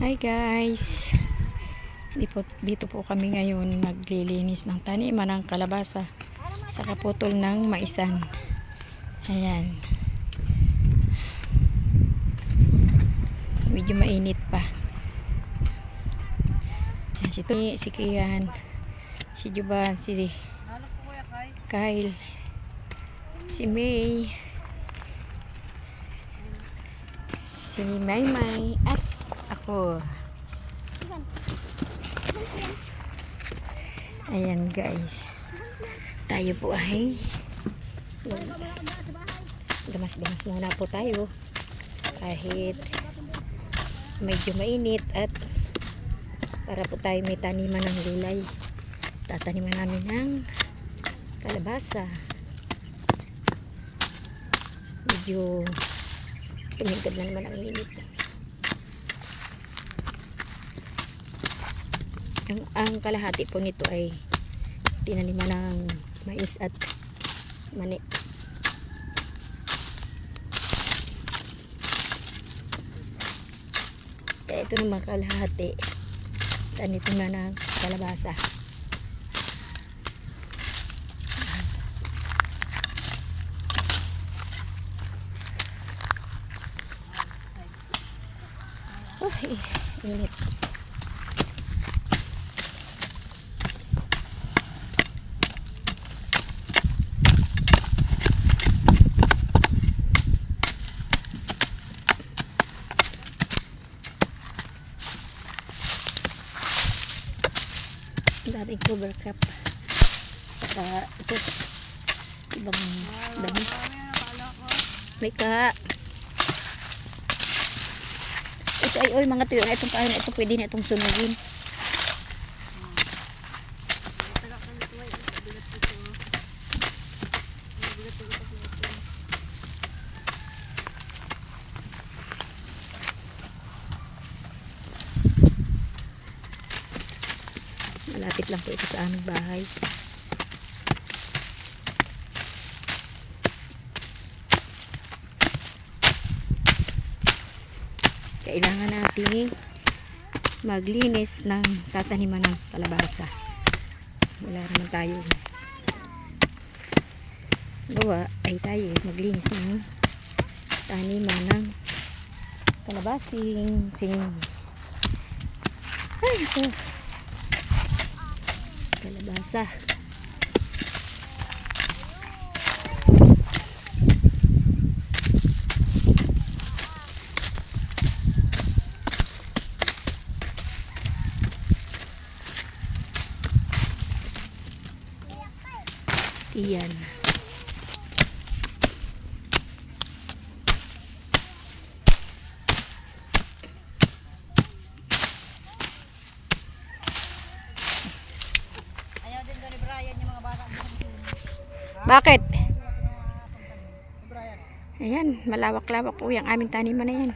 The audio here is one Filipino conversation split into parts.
Hi guys, dito po kami ngayon naglilinis ng taniman ng kalabasa sa kaputol ng maisan. Ayan, medyo mainit pa. Ayan, si Kian, si Juban, si Kyle, si May, si Maymay at ako. Ayan guys, tayo po ay gamas-gamas muna po tayo kahit medyo mainit, at para po tayo may taniman ng gulay. Tataniman namin ng kalabasa. Medyo tumigad na naman ang init. Ang kalahati po nito ay tinaniman ng mais at mani. Kaya ito naman kalahati tanito na ng kalabasa. Ay, init. Dating cover crop saka ito ibang dami. May ka ito ay oy mga tuyo na itong paano ito pwede na itong sunugin. Malapit lang po ito sa aming bahay. Kailangan natin maglinis ng tataniman ng kalabasa. Wala naman tayo gawa ay tayo maglinis ng taniman ng kalabasing. Ay ito kalabasa. Iyan. Bakit? Ayan, malawak-lawak po yung aming taniman na yan.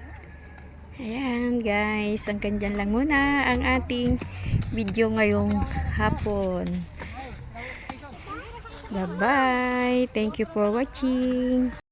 Ayan guys, hanggang dyan lang muna ang ating video ngayong hapon. Bye bye, thank you for watching.